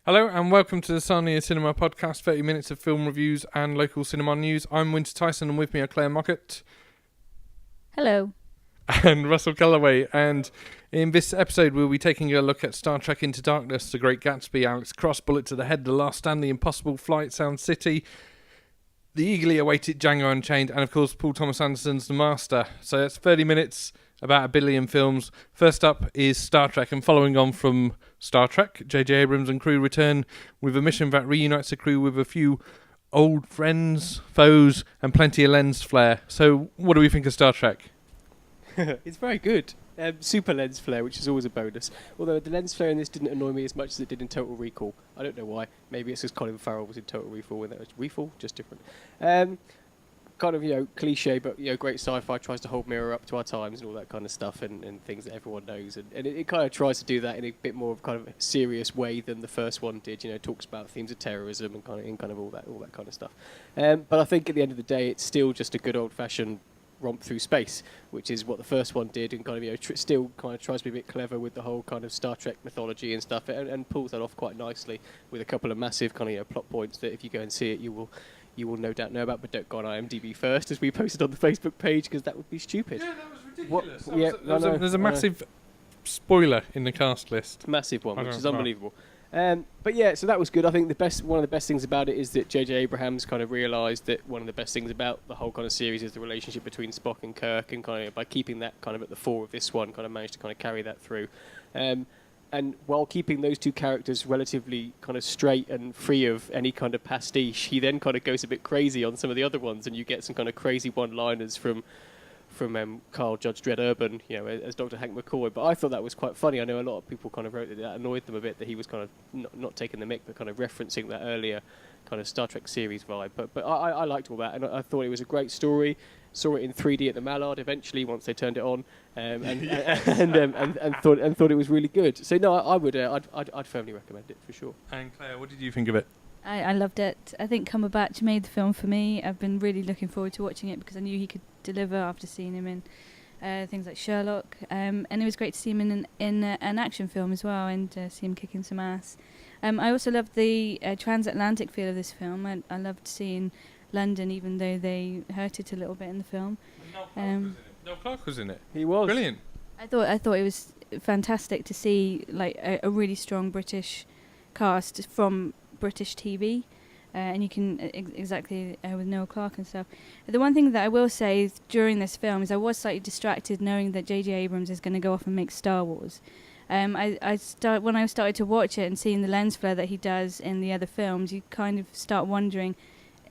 Hello and welcome to the Sarnia Cinema Podcast, 30 minutes of film reviews and local cinema news. I'm Winter Tyson and with me are Claire Mockett. Hello. And Russell Galloway. And in this episode we'll be taking a look at Star Trek Into Darkness, The Great Gatsby, Alex Cross, Bullet to the Head, The Last Stand, The Impossible Flight, Sound City, the eagerly awaited Django Unchained, and of course Paul Thomas Anderson's The Master. So that's 30 minutes, about 1 billion films. First up is Star Trek, and following on from Star Trek, J.J. Abrams and crew return with a mission that reunites the crew with a few old friends, foes, and plenty of lens flare. So what do we think of Star Trek? It's very good. Super lens flare, which is always a bonus. Although the lens flare in this didn't annoy me as much as it did in Total Recall. I don't know why. Maybe it's because Colin Farrell was in Total Recall. And that was Recall, just different. Kind of, cliche, but, great sci-fi tries to hold mirror up to our times and all that kind of stuff and things that everyone knows. And it kind of tries to do that in a bit more of kind of serious way than the first one did. It talks about themes of terrorism and kind of all that kind of stuff. But I think at the end of the day, it's still just a good old-fashioned romp through space, which is what the first one did, and kind of still kind of tries to be a bit clever with the whole kind of Star Trek mythology and stuff, and pulls that off quite nicely with a couple of massive kind of plot points that if you go and see it, you will no doubt know about, but don't go on IMDb first, as we posted on the Facebook page, because that would be stupid. Yeah, that was ridiculous. There's a massive spoiler in the cast list. Massive one, which is unbelievable. But yeah, so that was good. I think one of the best things about it is that J.J. Abrams kind of realised that one of the best things about the whole kind of series is the relationship between Spock and Kirk, and kind of by keeping that kind of at the fore of this one, kind of managed to kind of carry that through. And while keeping those two characters relatively kind of straight and free of any kind of pastiche, he then kind of goes a bit crazy on some of the other ones, and you get some kind of crazy one-liners from Carl Judge Dredd Urban, as Dr. Hank McCoy. But I thought that was quite funny. I know a lot of people kind of wrote that annoyed them a bit, that he was kind of not taking the mick, but kind of referencing that earlier kind of Star Trek series vibe. But I liked all that, and I thought it was a great story. Saw it in 3D at the Mallard eventually once they turned it on, and thought it was really good. So no, I'd firmly recommend it for sure. And Claire, what did you think of it? I loved it. I think Cumberbatch made the film for me. I've been really looking forward to watching it because I knew he could deliver after seeing him in things like Sherlock. And it was great to see him in an action film as well, and see him kicking some ass. I also loved the transatlantic feel of this film. I loved seeing London, even though they hurt it a little bit in the film. Noel Clarke was in it. He was brilliant. I thought it was fantastic to see like a really strong British cast from British TV, and you can exactly with Noel Clarke and stuff. The one thing that I will say during this film is I was slightly distracted knowing that J.J. Abrams is going to go off and make Star Wars. When I started to watch it and seeing the lens flare that he does in the other films, you kind of start wondering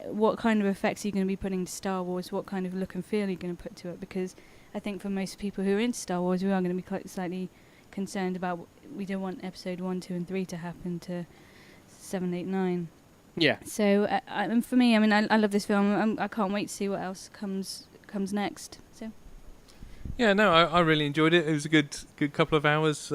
what kind of effects are you going to be putting to Star Wars, what kind of look and feel are you going to put to it, because I think for most people who are into Star Wars, we are going to be quite slightly concerned about, we don't want episode 1, 2 and 3 to happen to 7, 8, 9. Yeah. So for me, I mean, I love this film. I can't wait to see what else comes next. So. Yeah, no, I really enjoyed it. It was a good couple of hours.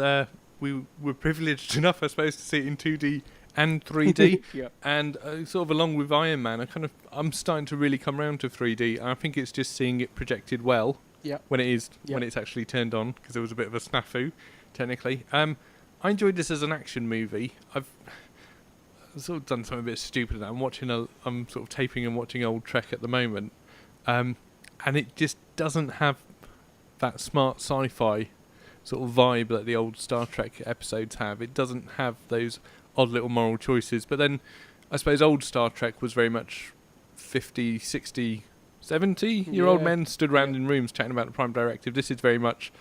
We were privileged enough, I suppose, to see it in 2D and 3D. Yeah. And sort of along with Iron Man, I'm starting to really come around to 3D. I think it's just seeing it projected well when it's actually turned on, because there was a bit of a snafu, technically. I enjoyed this as an action movie. I've sort of done something a bit stupid. I'm sort of taping and watching old Trek at the moment, and it just doesn't have that smart sci-fi sort of vibe that the old Star Trek episodes have. It doesn't have those odd little moral choices. But then I suppose old Star Trek was very much 50, 60, 70-year-old men stood around in rooms chatting about the Prime Directive. This is very much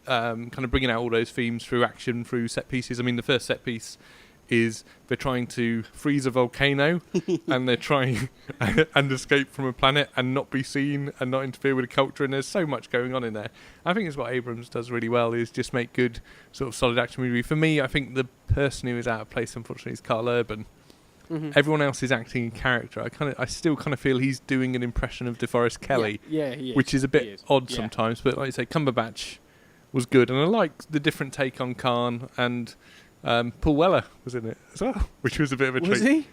kind of bringing out all those themes through action, through set pieces. I mean, the first set piece is they're trying to freeze a volcano and they're trying and escape from a planet and not be seen and not interfere with the culture, and there's so much going on in there. I think it's what Abrams does really well, is just make good sort of solid action movie. For me, I think the person who is out of place, unfortunately, is Carl Urban. Mm-hmm. Everyone else is acting in character. I still kind of feel he's doing an impression of DeForest Kelley, he is. Which is a bit odd sometimes, but like I say, Cumberbatch was good, and I like the different take on Khan, and Paul Weller was in it as well, which was a bit of a treat. Was he?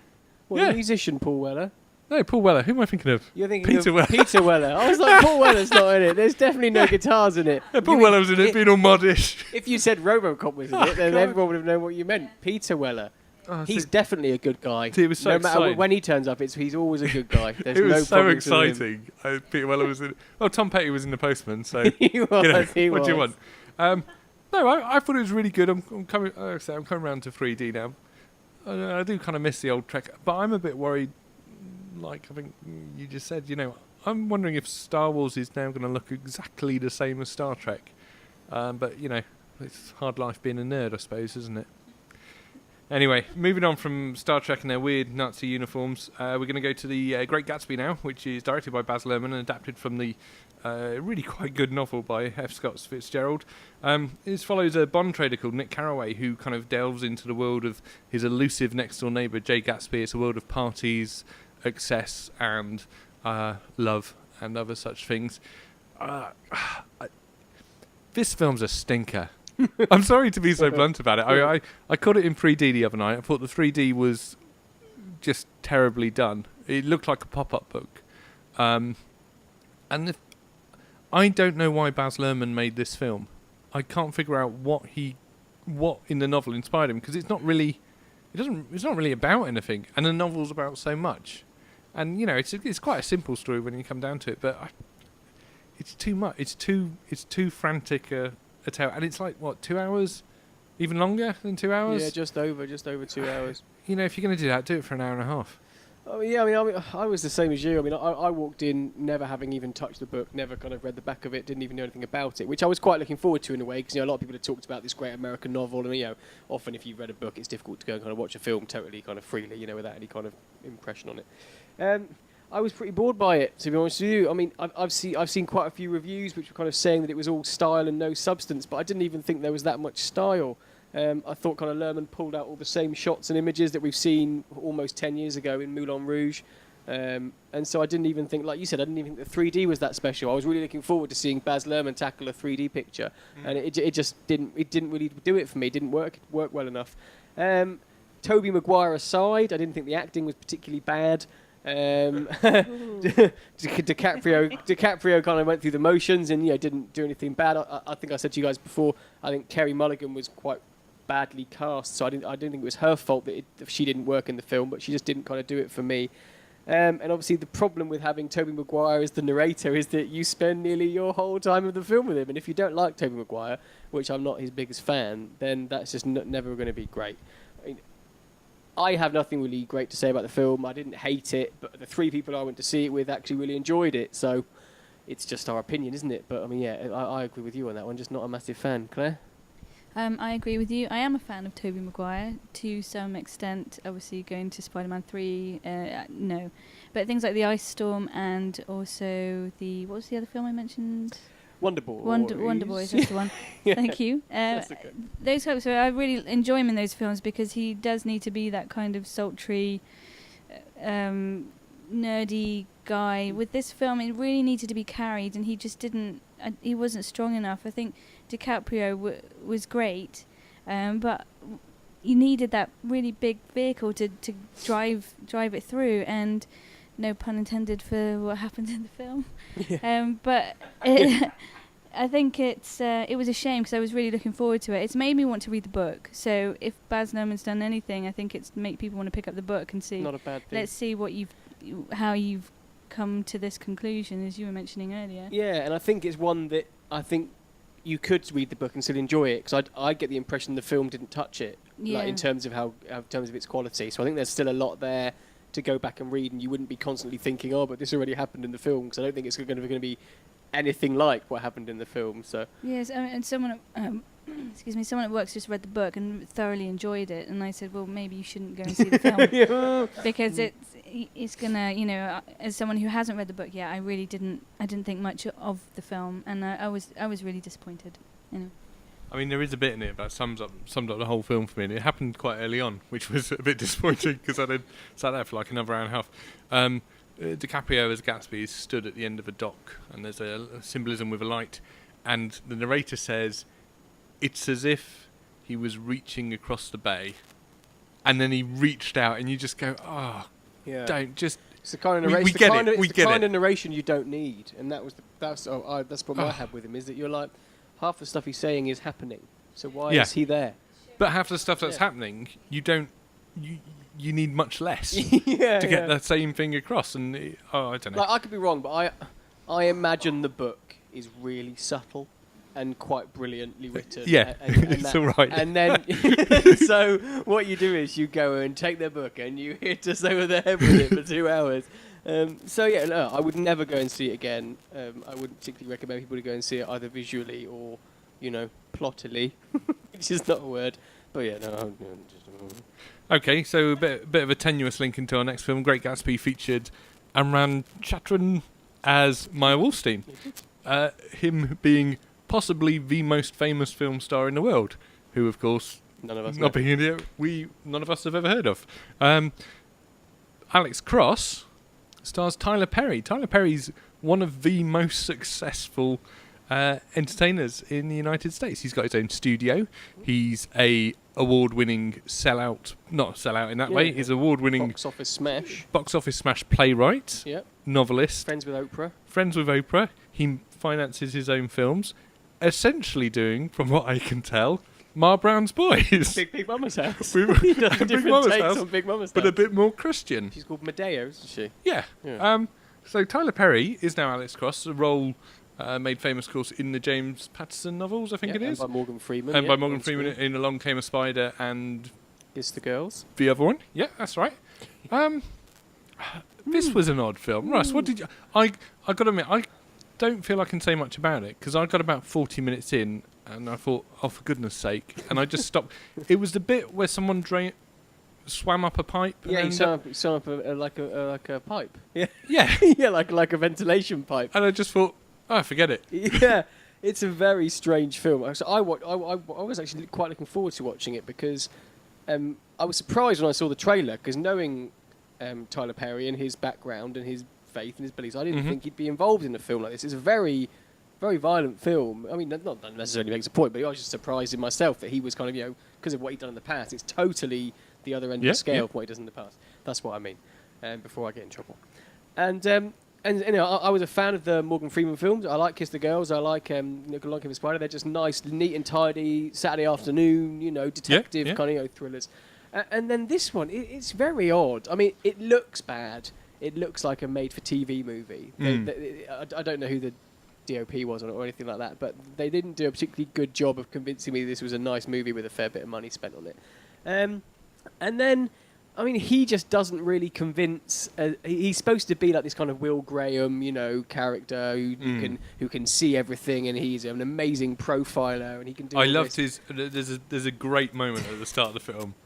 Well, the musician Paul Weller. No, Paul Weller. Who am I thinking of? You're thinking Peter of Weller. Peter Weller. I was like, Paul Weller's not in it. There's definitely no guitars in it. Yeah, Paul Weller was in it, being all modish. If you said RoboCop was in it, then everyone would have known what you meant. Peter Weller. Oh, He's definitely a good guy. It was so no matter exciting. when he turns up, he's always a good guy. There's It was no so problems with him. exciting. Peter Weller was in it. Well, Tom Petty was in The Postman, so He was. what do you want? No, I thought it was really good. I'm coming around to 3D now. I do kind of miss the old Trek, but I'm a bit worried. Like I think you just said, I'm wondering if Star Wars is now going to look exactly the same as Star Trek. But it's hard life being a nerd, I suppose, isn't it? Anyway, moving on from Star Trek and their weird Nazi uniforms, we're going to go to the Great Gatsby now, which is directed by Baz Luhrmann and adapted from the really quite good novel by F. Scott Fitzgerald. This follows a Bond trader called Nick Carraway, who kind of delves into the world of his elusive next-door neighbour, Jay Gatsby. It's a world of parties, excess, and love, and other such things. This film's a stinker. I'm sorry to be so blunt about it. I caught it in 3D the other night. I thought the 3D was just terribly done. It looked like a pop-up book. I don't know why Baz Luhrmann made this film. I can't figure out what in the novel inspired him, because it's not really about anything, and the novel's about so much. And it's quite a simple story when you come down to it, but it's too much. It's too frantic a tale, and it's like what, 2 hours, even longer than 2 hours. Yeah, just over 2 hours. If you're going to do that, do it for an hour and a half. I was the same as you. I walked in never having even touched the book, never kind of read the back of it, didn't even know anything about it, which I was quite looking forward to in a way, because a lot of people have talked about this great American novel, and often if you've read a book, it's difficult to go and kind of watch a film totally kind of freely, without any kind of impression on it. I was pretty bored by it, to be honest with you. I've seen quite a few reviews which were kind of saying that it was all style and no substance, but I didn't even think there was that much style. I thought kind of Luhrmann pulled out all the same shots and images that we've seen almost 10 years ago in Moulin Rouge. And so I didn't even think, like you said, I didn't even think the 3D was that special. I was really looking forward to seeing Baz Luhrmann tackle a 3D picture, and it just didn't really do it for me. It didn't work well enough. Tobey Maguire aside, I didn't think the acting was particularly bad. DiCaprio kind of went through the motions and didn't do anything bad. I think I said to you guys before, I think Carey Mulligan was quite badly cast, so I didn't think it was her fault that she didn't work in the film, but she just didn't kind of do it for me. And obviously the problem with having Tobey Maguire as the narrator is that you spend nearly your whole time of the film with him, and if you don't like Tobey Maguire, which I'm not his biggest fan, then that's just never going to be great. I have nothing really great to say about the film. I didn't hate it, but the 3 people I went to see it with actually really enjoyed it, so it's just our opinion, isn't it? But I agree with you on that one, just not a massive fan. Claire? I agree with you. I am a fan of Tobey Maguire to some extent. Obviously, going to Spider-Man 3, no. But things like The Ice Storm and also what was the other film I mentioned? Wonder Boys. Wonder Boys, that's the one. Yeah. Thank you. Okay. Those types, I really enjoy him in those films because he does need to be that kind of sultry, nerdy guy. With this film, it really needed to be carried, and he just didn't. He wasn't strong enough. I think DiCaprio was great, but you needed that really big vehicle to drive it through, and no pun intended for what happened in the film. Yeah. But I think it was a shame because I was really looking forward to it. It's made me want to read the book. So if Baz Luhrmann's done anything, I think it's make people want to pick up the book and see. Not a bad thing. Let's see how you've come to this conclusion, as you were mentioning earlier. Yeah, and I think it's one that I think you could read the book and still enjoy it, because I get the impression the film didn't touch it, in terms of its quality. So I think there's still a lot there to go back and read, and you wouldn't be constantly thinking, oh, but this already happened in the film, because I don't think it's going to be anything like what happened in the film. So yes, and someone someone at work's just read the book and thoroughly enjoyed it, and I said, well, maybe you shouldn't go and see the film because it's gonna, as someone who hasn't read the book yet, I didn't think much of the film, and I was really disappointed. I mean, there is a bit in it that summed up the whole film for me, and it happened quite early on, which was a bit disappointing because I then sat there for like another hour and a half. DiCaprio as Gatsby is stood at the end of a dock, and there's a symbolism with a light, and the narrator says it's as if he was reaching across the bay, and then he reached out, and you just go, oh, don't just It's the kind of narration. We get it. It's We the get kind it. of narration you don't need, and that's what I had with him, is that you're like, half the stuff he's saying is happening, so why is he there? But half the stuff that's happening, you don't. You need much less to Yeah, get the same thing across, and I don't know. Like, I could be wrong, but I imagine the book is really subtle and quite brilliantly written. Yeah, and it's all right. And then, so what you do is you go and take their book and you hit us over the head with it for 2 hours. So yeah, no, I would never go and see it again. I wouldn't particularly recommend people to go and see it either visually or, plottily, which is not a word. But yeah, no. Okay, so a bit of a tenuous link into our next film. Great Gatsby featured Amran Chatran as Maya Wolfstein. Him being possibly the most famous film star in the world, who of course None of us not know. being here, none of us have ever heard of. Alex Cross stars Tyler Perry. Tyler Perry's one of the most successful entertainers in the United States. He's got his own studio. He's a award-winning not sellout in that way. He's award-winning Box office smash. Playwright, Yep. novelist, Friends with Oprah. He finances his own films, essentially doing, from what I can tell, Ma Brown's Boys. Big Mama's House. Big He does different Mama's takes House, on Big Mama's but a House. bit more Christian. She's called Medea, isn't she? Yeah. So Tyler Perry is now Alex Cross, a role made famous, of course, in the James Patterson novels, I think it is. And by Morgan Freeman. And by Morgan Freeman in Along Came a Spider and Kiss the Girls. the other one. Yeah, that's right. This was an odd film. Russ, what did you... I got to admit, I don't feel I can say much about it, because I got about 40 minutes in, and I thought, oh, for goodness sake. And I just stopped. It was the bit where someone swam up a pipe. Yeah, and he swam up like a pipe. Yeah. Yeah. Yeah, like a ventilation pipe. And I just thought, oh, forget it. Yeah, it's a very strange film. So I was actually quite looking forward to watching it, because I was surprised when I saw the trailer, because knowing Tyler Perry and his background and his faith and his beliefs, I didn't think he'd be involved in a film like this. It's a very, very violent film. I mean, not that necessarily makes a point, but I was just surprised in myself that he was kind of, because of what he'd done in the past, it's totally the other end of the scale of what he does in the past. That's what I mean, before I get in trouble. And I was a fan of the Morgan Freeman films. I like Kiss the Girls. I like Along Came a Spider. They're just nice, neat and tidy Saturday afternoon, detective kind of thrillers. And then this one, it's very odd. I mean, it looks bad. It looks like a made-for-TV movie. I don't know who the DOP was on it or anything like that, but they didn't do a particularly good job of convincing me this was a nice movie with a fair bit of money spent on it. And then, I mean, he just doesn't really convince. He's supposed to be like this kind of Will Graham, character who can see everything, and he's an amazing profiler, and he can do. I loved his. There's a great moment at the start of the film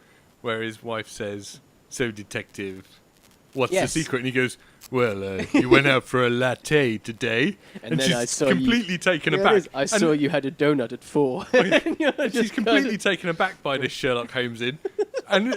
where his wife says, "So, detective, what's the secret?" And he goes, "Well, you went out for a latte today," and then she's I saw completely taken aback. I saw you had a donut at 4. She's completely taken aback by this Sherlock Holmes and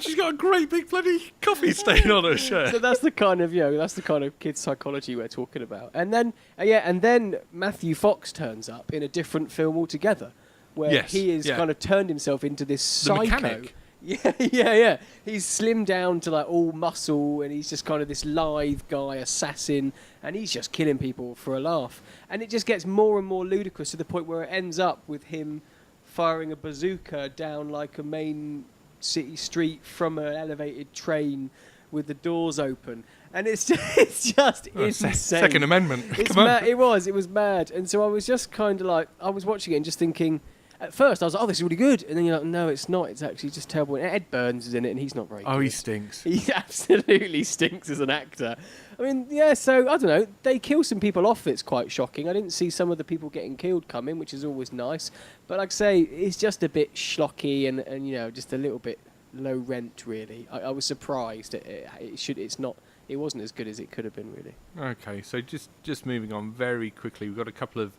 she's got a great big bloody coffee stain on her shirt. So that's the kind of kid psychology we're talking about. And then Matthew Fox turns up in a different film altogether, where he is kind of turned himself into this psycho. Mechanic. Yeah. He's slimmed down to like all muscle, and he's just kind of this lithe guy, assassin, and he's just killing people for a laugh. And it just gets more and more ludicrous to the point where it ends up with him firing a bazooka down like a main city street from an elevated train with the doors open. And it's just insane. Second Amendment. Come on. It was mad. And so I was just kind of like, I was watching it and just thinking, at first I was like, oh, this is really good. And then you're like, no, it's not. It's actually just terrible. And Ed Burns is in it, and he's not very good. Oh, he stinks. He absolutely stinks as an actor. I mean, yeah, so, I don't know. They kill some people off that's quite shocking. I didn't see some of the people getting killed coming, which is always nice. But like I say, it's just a bit schlocky and just a little bit low rent, really. I was surprised. It wasn't as good as it could have been, really. Okay, so just moving on very quickly. We've got a couple of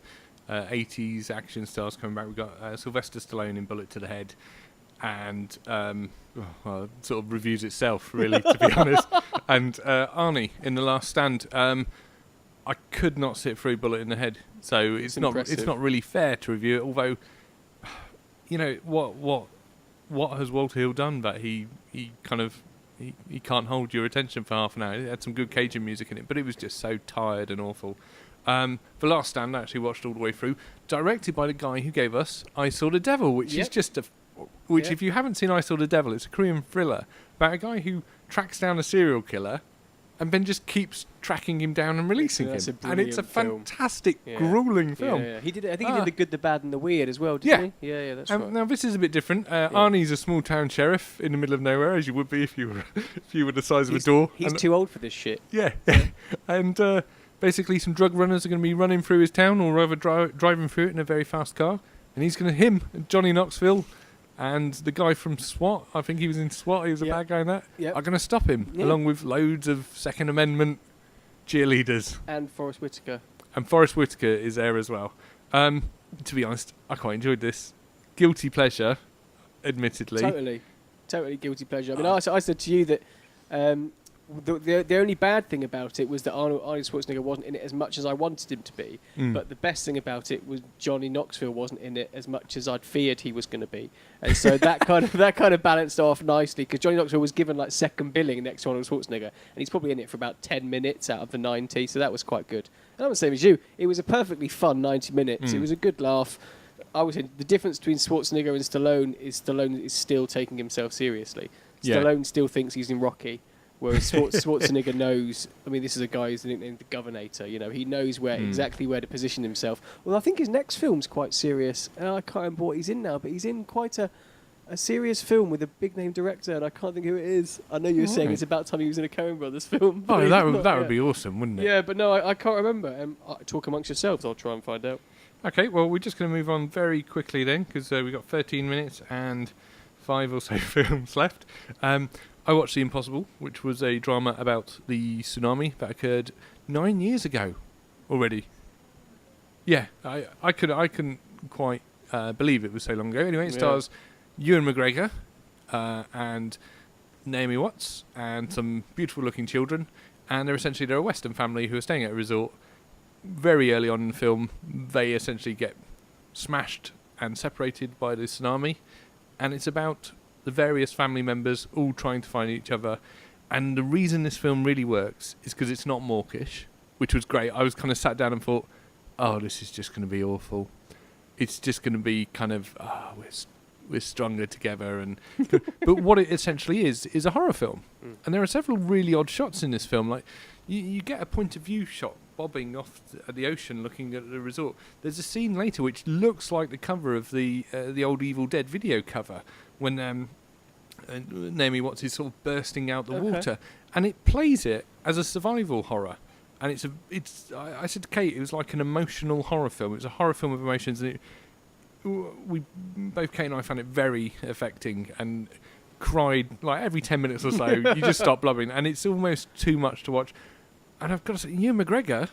80s action stars coming back. We've got Sylvester Stallone in Bullet to the Head, and it sort of reviews itself, really, to be honest. And Arnie in The Last Stand. I could not sit through Bullet in the Head, so it's not really fair to review it. Although, what has Walter Hill done that he kind of he can't hold your attention for half an hour. It had some good Cajun music in it, but it was just so tired and awful. The Last Stand I actually watched all the way through, directed by the guy who gave us I Saw the Devil, which is just if you haven't seen I Saw the Devil, it's a Korean thriller about a guy who tracks down a serial killer and then just keeps tracking him down and releasing him. And it's a fantastic, gruelling film. Yeah. He did it. I think he did The Good, the Bad and the Weird as well, didn't he? Yeah, that's right. Now this is a bit different. Arnie's a small town sheriff in the middle of nowhere, as you would be if you were the size of a door. He's too old for this shit. Yeah. And basically some drug runners are going to be running through his town, or rather driving through it in a very fast car. And he's going to, Johnny Knoxville, and the guy from SWAT, I think he was in SWAT, he was a bad guy in that, are going to stop him, along with loads of Second Amendment cheerleaders. And Forrest Whitaker. And Forrest Whitaker is there as well. To be honest, I quite enjoyed this. Guilty pleasure, admittedly. Totally guilty pleasure. I mean, I said to you that the only bad thing about it was that Arnold Schwarzenegger wasn't in it as much as I wanted him to be. But the best thing about it was Johnny Knoxville wasn't in it as much as I'd feared he was going to be. And so that kind of balanced off nicely, because Johnny Knoxville was given like second billing next to Arnold Schwarzenegger, and he's probably in it for about 10 minutes out of the 90, so that was quite good. And I'm the same as you. It was a perfectly fun 90 minutes. It was a good laugh. I was in, the difference between Schwarzenegger and Stallone is still taking himself seriously. Stallone still thinks he's in Rocky. Whereas Schwarzenegger knows, I mean, this is a guy who's nicknamed the Governator, he knows exactly where to position himself. Well, I think his next film's quite serious. I can't remember what he's in now, but he's in quite a serious film with a big-name director, and I can't think who it is. I know you were saying it's about time he was in a Coen Brothers film. Oh, that would be awesome, wouldn't it? Yeah, but no, I can't remember. Talk amongst yourselves, I'll try and find out. Okay, well, we're just going to move on very quickly then, because we've got 13 minutes and 5 or so films left. I watched The Impossible, which was a drama about the tsunami that occurred 9 years ago already. Yeah, I couldn't quite believe it was so long ago. Anyway, it stars Ewan McGregor and Naomi Watts and some beautiful-looking children, and they're a Western family who are staying at a resort. Very early on in the film, they essentially get smashed and separated by the tsunami, and it's about the various family members all trying to find each other. And the reason this film really works is because it's not mawkish, which was great. I was kind of sat down and thought, oh, this is just going to be awful. It's just going to be kind of, we're stronger together. But what it essentially is a horror film. And there are several really odd shots in this film. Like, you get a point of view shot bobbing off at the ocean looking at the resort. There's a scene later which looks like the cover of the old Evil Dead video cover, when Naomi Watts is sort of bursting out the water, and it plays it as a survival horror, and I said to Kate, it was like an emotional horror film. It was a horror film of emotions, and both Kate and I found it very affecting and cried like every 10 minutes or so. You just start blubbering, and it's almost too much to watch. And I've got to say, Ewan McGregor,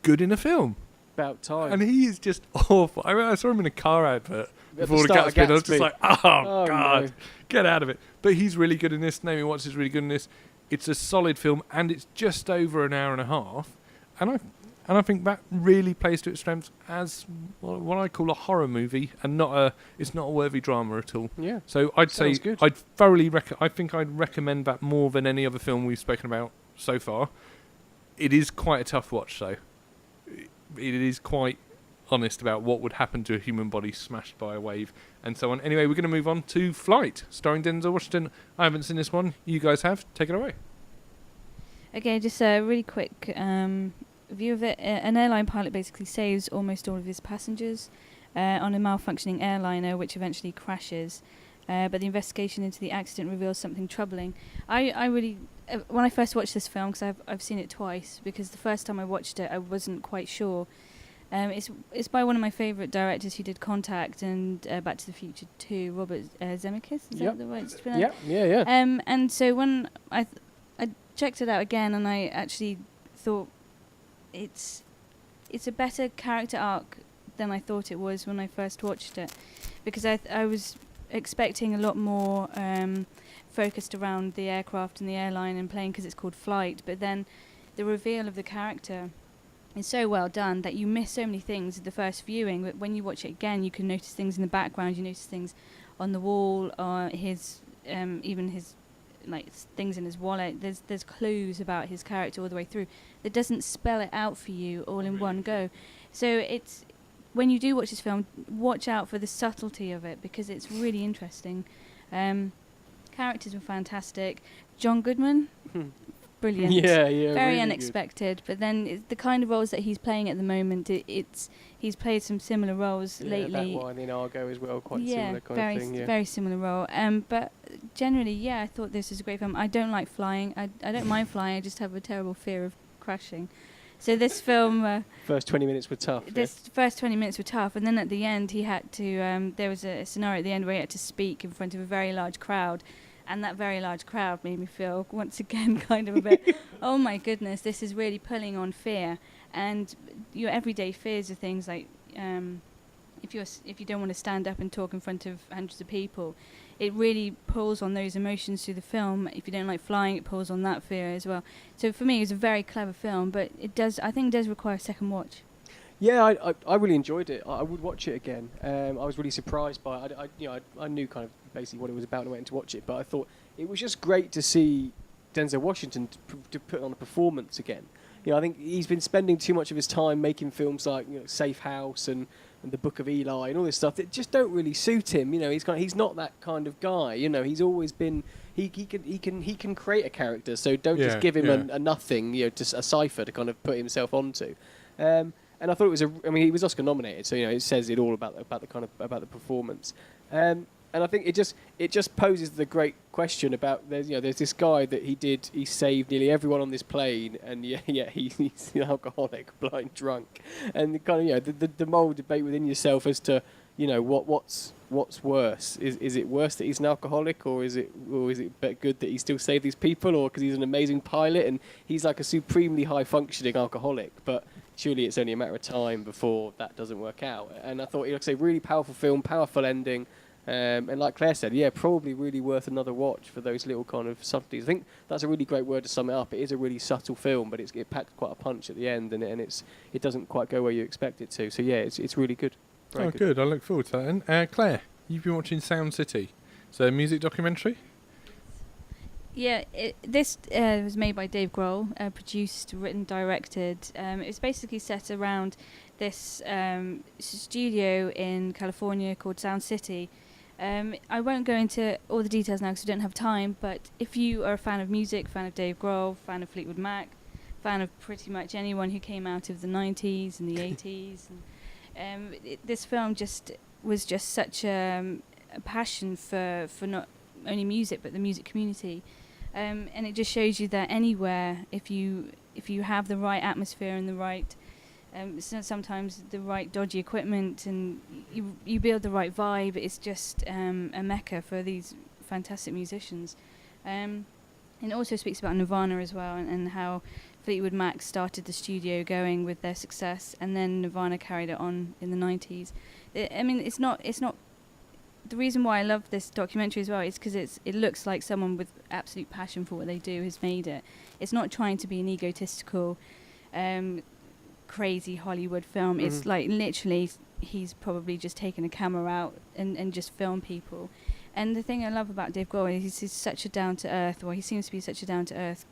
good in a film. About time. And he is just awful. I saw him in a car advert before the Gatsby, and I was just like, oh God, no. Get out of it. But he's really good in this. Naomi Watts is really good in this. It's a solid film, and it's just over an hour and a half. And I think that really plays to its strengths as what I call a horror movie, and it's not a worthy drama at all. Yeah. So I'd say good. I think I'd recommend that more than any other film we've spoken about so far. It is quite a tough watch, though. It is quite honest about what would happen to a human body smashed by a wave and so on. Anyway, we're going to move on to Flight, starring Denzel Washington. I haven't seen this one. You guys have. Take it away. Okay, just a really quick view of it. An airline pilot basically saves almost all of his passengers on a malfunctioning airliner, which eventually crashes. But the investigation into the accident reveals something troubling. I really, when I first watched this film, because I've seen it twice, because the first time I watched it I wasn't quite sure. It's by one of my favourite directors who did Contact and Back to the Future 2, Robert Zemeckis. Is that the right spelling? Yeah. And so when I checked it out again, and I actually thought it's a better character arc than I thought it was when I first watched it, because I was expecting a lot more focused around the aircraft and the airline and plane because it's called Flight, but then the reveal of the character is so well done that you miss so many things at the first viewing, but when you watch it again you can notice things in the background, you notice things on the wall, his even his like things in his wallet. There's clues about his character all the way through. It doesn't spell it out for you all in one go. So it's when you do watch this film, watch out for the subtlety of it because it's really interesting. Characters were fantastic. John Goodman, brilliant. Yeah, very really unexpected. But then the kind of roles that he's playing at the moment, he's played some similar roles lately. That one in Argo as well, quite similar kind of thing. Yeah, very similar role. But generally, I thought this was a great film. I don't like flying. I don't mind flying. I just have a terrible fear of crashing. So this film... first 20 minutes were tough. First 20 minutes were tough. And then at the end, he had to... there was a scenario at the end where he had to speak in front of a very large crowd. And that very large crowd made me feel, once again, kind of a bit, oh my goodness, this is really pulling on fear. And your everyday fears are things like, if you don't want to stand up and talk in front of hundreds of people, it really pulls on those emotions through the film. If you don't like flying, it pulls on that fear as well. So for me, it was a very clever film, but I think it does require a second watch. Yeah, I really enjoyed it. I would watch it again. I was really surprised by it. I knew kind of basically what it was about and I went to watch it, but I thought it was just great to see Denzel Washington to put on a performance again. I think he's been spending too much of his time making films like Safe House and The Book of Eli and all this stuff that just don't really suit him. He's not that kind of guy. He's always been he can create a character. So don't just give him a nothing. Just a cipher to kind of put himself onto. And I thought it was he was Oscar nominated, so it says it all about the performance. And I think it just poses the great question about there's this guy that he saved nearly everyone on this plane, and he's an alcoholic, blind drunk, and the kind of the moral debate within yourself as to what's worse. Is it worse that he's an alcoholic, or is it good that he still saved these people, or because he's an amazing pilot and he's like a supremely high functioning alcoholic, but surely it's only a matter of time before that doesn't work out. And I thought, really powerful film, powerful ending. And like Claire said, probably really worth another watch for those little kind of subtleties. I think that's a really great word to sum it up. It is a really subtle film, but it packed quite a punch at the end, and it doesn't quite go where you expect it to. So it's really good. Very good. I look forward to that. And Claire, you've been watching Sound City. It's a music documentary? Yeah, this was made by Dave Grohl, produced, written, directed. It was basically set around this studio in California called Sound City. I won't go into all the details now because we don't have time, but if you are a fan of music, fan of Dave Grohl, fan of Fleetwood Mac, fan of pretty much anyone who came out of the 90s and the 80s, this film was just such a passion for not only music but the music community. And it just shows you that anywhere, if you have the right atmosphere and the right, sometimes the right dodgy equipment, and you build the right vibe, it's just a mecca for these fantastic musicians. And it also speaks about Nirvana as well, and how Fleetwood Mac started the studio going with their success, and then Nirvana carried it on in the 90s. It's not. The reason why I love this documentary as well is because it looks like someone with absolute passion for what they do has made it. It's not trying to be an egotistical, crazy Hollywood film. Mm-hmm. It's like literally he's probably just taken a camera out and just filmed people. And the thing I love about Dave Grohl is he's such a down-to-earth, he seems to be such a down-to-earth,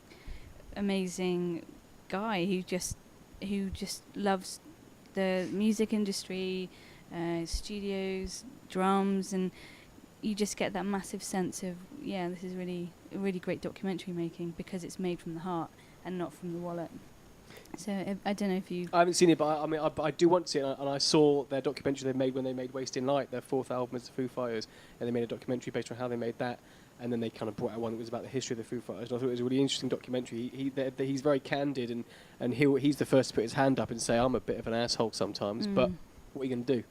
amazing guy who just loves the music industry, studios, drums, and you just get that massive sense of this is really a really great documentary making because it's made from the heart and not from the wallet. So I don't know if you... I haven't seen it, but I do want to see it, and I saw their documentary they made when they made Wasting Light, their fourth album as the Foo Fighters, and they made a documentary based on how they made that, and then they kind of brought out one that was about the history of the Foo Fighters, and I thought it was a really interesting documentary. He's very candid, and he's the first to put his hand up and say, I'm a bit of an asshole sometimes, but what are you going to do?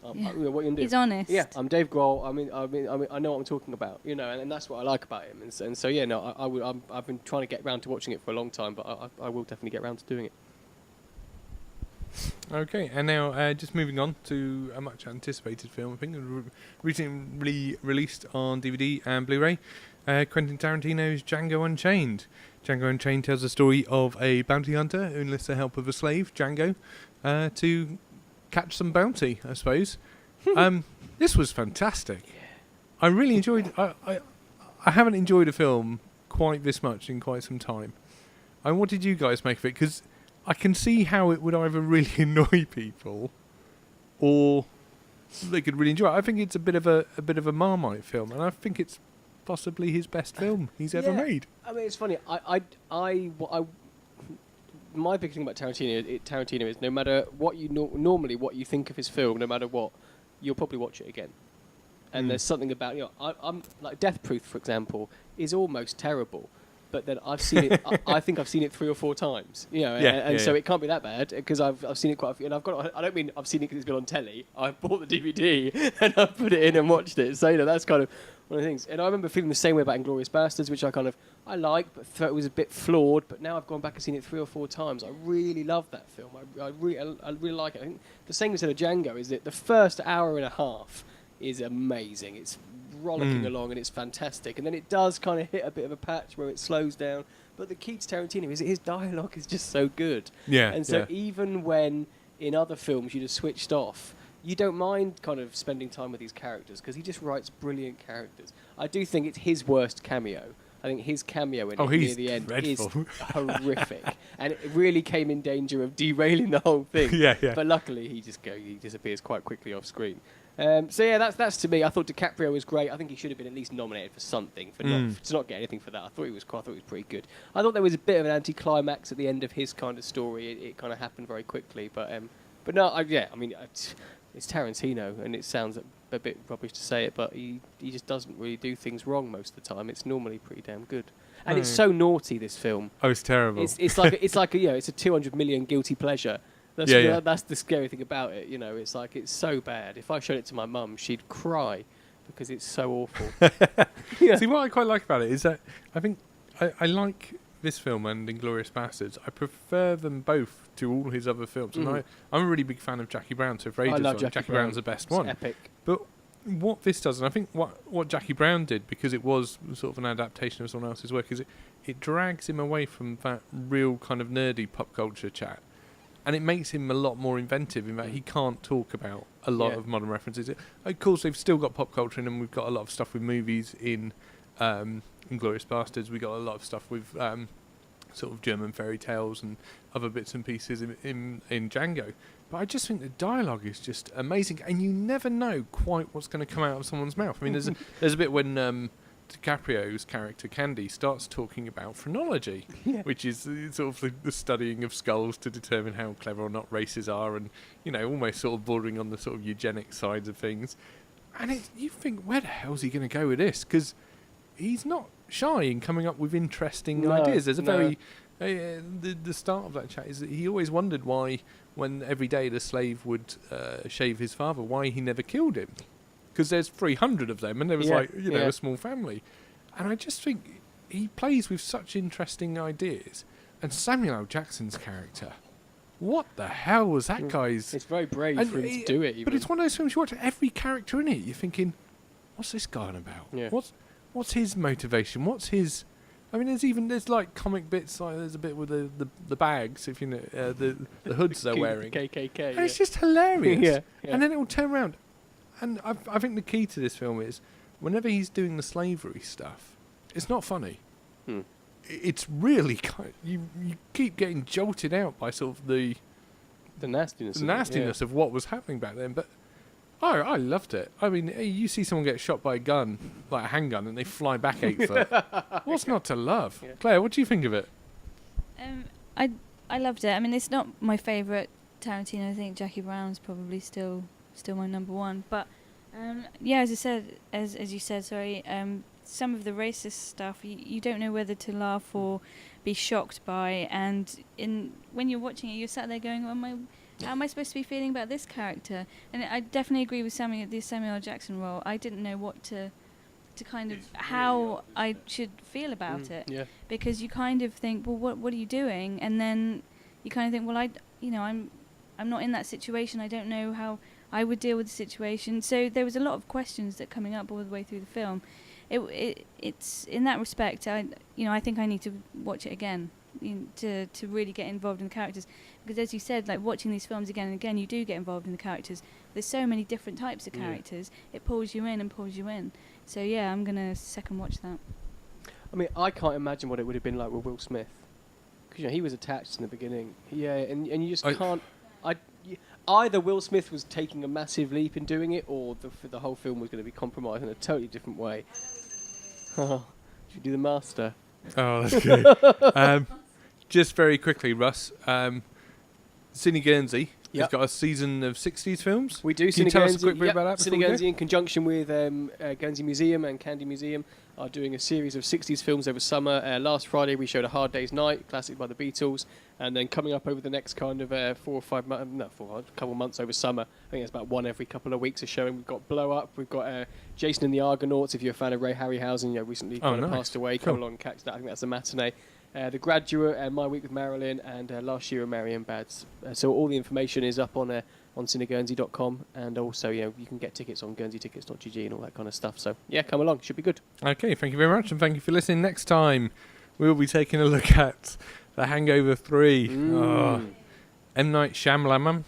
What are you going to do? He's honest. Yeah, I'm Dave Grohl. I know what I'm talking about, and that's what I like about him. And so I've been trying to get round to watching it for a long time, but I will definitely get round to doing it. Okay, and now just moving on to a much anticipated film, I think, recently released on DVD and Blu-ray. Quentin Tarantino's Django Unchained. Django Unchained tells the story of a bounty hunter who enlists the help of a slave, Django, to catch some bounty, I suppose. This was fantastic. I really enjoyed. I I haven't enjoyed a film quite this much in quite some time. And what did you guys make of it? Because I can see how it would either really annoy people, or they could really enjoy it. I think it's a bit of a Marmite film, and I think it's possibly his best film he's ever made. I mean, it's funny. My big thing about Tarantino is no matter what you normally what you think of his film, no matter what, you'll probably watch it again. And there's something about I'm like Death Proof, for example, is almost terrible. But then I've seen it. I think I've seen it 3 or 4 times. So it can't be that bad because I've seen it quite a few. And I've got. I don't mean I've seen it because it's been on telly. I bought the DVD and I put it in and watched it. So that's kind of one of the things. And I remember feeling the same way about Inglourious Basterds, which I like, but thought it was a bit flawed. But now I've gone back and seen it 3 or 4 times. I really love that film. I really like it. I think the same as of Django is that the first hour and a half is amazing. It's rollicking along and it's fantastic, and then it does kind of hit a bit of a patch where it slows down, but the key to Tarantino is that his dialogue is just so good, and so even when in other films you'd have switched off, you don't mind kind of spending time with these characters because he just writes brilliant characters. I do think it's his worst cameo. I think his cameo in near the end dreadful. Is horrific, and it really came in danger of derailing the whole thing. But luckily he disappears quite quickly off screen. That's to me. I thought DiCaprio was great. I think he should have been at least nominated for something. To not get anything for that, I thought he was pretty good. I thought there was a bit of an anticlimax at the end of his kind of story. It kind of happened very quickly, but no, I mean, it's Tarantino, and it sounds a bit rubbish to say it, but he just doesn't really do things wrong most of the time. It's normally pretty damn good, and it's so naughty. This film. Oh, it's terrible. It's a 200 million guilty pleasure. That's the scary thing about it. It's like it's so bad. If I showed it to my mum, she'd cry because it's so awful. See, what I quite like about it is that I think I like this film and Inglourious Basterds. I prefer them both to all his other films. And I'm a really big fan of Jackie Brown, so for ages, Jackie Brown's the best one. Epic. But what this does, and I think what Jackie Brown did, because it was sort of an adaptation of someone else's work, is it drags him away from that real kind of nerdy pop culture chat. And it makes him a lot more inventive in that he can't talk about a lot of modern references. Of course, they've still got pop culture in them. We've got a lot of stuff with movies in Inglourious Basterds. We've got a lot of stuff with sort of German fairy tales and other bits and pieces in Django. But I just think the dialogue is just amazing. And you never know quite what's going to come out of someone's mouth. I mean, there's a bit when DiCaprio's character Candy starts talking about phrenology, which is sort of the studying of skulls to determine how clever or not races are, and almost sort of bordering on the sort of eugenic sides of things. And you think, where the hell is he going to go with this? Because he's not shy in coming up with interesting ideas. There's a very the start of that chat is that he always wondered why, when every day the slave would shave his father, why he never killed him. Because there's 300 of them, and there was a small family. And I just think he plays with such interesting ideas. And Samuel L. Jackson's character, what the hell was that guy's... It's very brave for him to do it, even. But it's one of those films you watch, every character in it, you're thinking, what's this guy on about? Yeah. What's his motivation? What's his... I mean, there's like comic bits, like there's a bit with the bags, if you know, the hoods they're wearing. KKK. And it's just hilarious. And then it will turn around. And I think the key to this film is, whenever he's doing the slavery stuff, it's not funny. It's really you keep getting jolted out by sort of the nastiness of what was happening back then. But I loved it. I mean, you see someone get shot by a gun, like a handgun, and they fly back 8 foot. What's not to love? Claire, what do you think of it? I loved it. I mean, it's not my favourite Tarantino. I think Jackie Brown's probably still my number one, but as you said, some of the racist stuff you don't know whether to laugh or be shocked by, and when you're watching it, you're sat there going, how am I supposed to be feeling about this character? And I definitely agree with the Samuel L. Jackson role. I didn't know what to kind of how I should feel about it, because you kind of think, well, what are you doing? And then you kind of think, well, I'm not in that situation. I don't know how I would deal with the situation. So there was a lot of questions that coming up all the way through the film. It's in that respect, I think I need to watch it again to really get involved in the characters, because as you said, like watching these films again and again, you do get involved in the characters. There's so many different types of characters. It pulls you in and pulls you in. So yeah, I'm gonna second watch that. I mean, I can't imagine what it would have been like with Will Smith, because he was attached in the beginning. Yeah, and you just can't. Either Will Smith was taking a massive leap in doing it, or the whole film was going to be compromised in a totally different way. Should we do the master? Oh, that's good. Just very quickly, Russ. Cine Guernsey has got a season of 60s films. We do. Can you tell us a quick bit about that? Cine Guernsey, in conjunction with Guernsey Museum and Candy Museum, are doing a series of 60s films over summer. Last Friday we showed A Hard Day's Night, classic by the Beatles, and then coming up over the next kind of a couple of months over summer, I think it's about one every couple of weeks a showing. We've got Blow Up, we've got Jason and the Argonauts, if you're a fan of Ray Harryhausen, recently passed away, come along and catch that. I think that's a matinee. The Graduate, My Week with Marilyn, and Last Year of Marion Bads. So all the information is up on cineguernsey.com, and also you can get tickets on guernseytickets.gg and all that kind of stuff. So yeah, come along, should be good. Okay, thank you very much, and thank you for listening. Next time we'll be taking a look at The Hangover 3. M. Night Shyamalan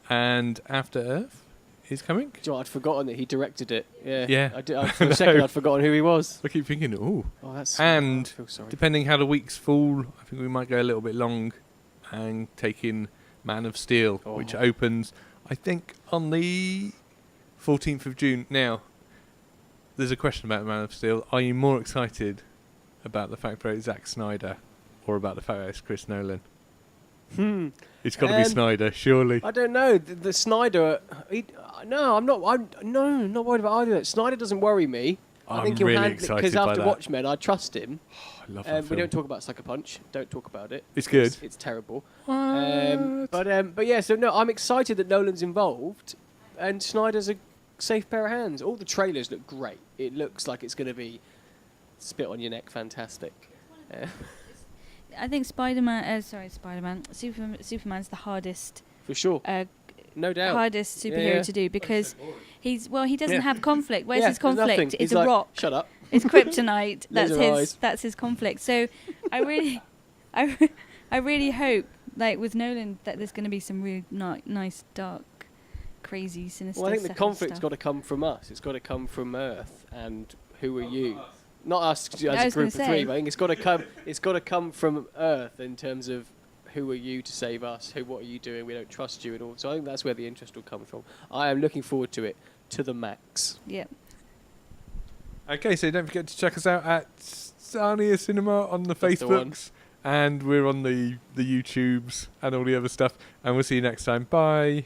and After Earth is coming. Do you know what? I'd forgotten that he directed it. Yeah. For a second I'd forgotten who he was. I keep thinking, that's... And I feel sorry. depending how the weeks fall, I think we might go a little bit long and take in Man of Steel, which opens, I think, on the 14th of June. Now, there's a question about Man of Steel. Are you more excited about the fact that it's Zack Snyder or about the fact that it's Chris Nolan? It's got to be Snyder, surely. I don't know. The Snyder... No, I'm not... not worried about either. Snyder doesn't worry me. I think he'll really handle it, excited because by after that. Watchmen, I trust him. I love that We film. don't talk about Sucker Punch. Don't talk about it. It's good. It's terrible. What? But yeah, so no, I'm excited that Nolan's involved, and Snyder's a safe pair of hands. All the trailers look great. It looks like it's going to be spit on your neck, fantastic. I think Superman's the hardest. For sure. No doubt. Hardest superhero to do, because he doesn't have conflict. Where's his there's nothing. conflict? It's He's a like, rock. Shut up. It's kryptonite. Laser That's his conflict. So I really hope, like with Nolan, that there's going to be some really nice, dark, crazy, sinister. Well, I think the stuff. conflict's got to come from us. It's got to come from Earth. And who are you? Not us as a group of three, but I think it's got to come. It's got to come from Earth in terms of who are you to save us? What are you doing? We don't trust you and all. So I think that's where the interest will come from. I am looking forward to it to the max. Yep. Okay, so don't forget to check us out at Sarnia Cinema on the That's the one. Facebooks, and we're on the YouTubes and all the other stuff. And we'll see you next time. Bye.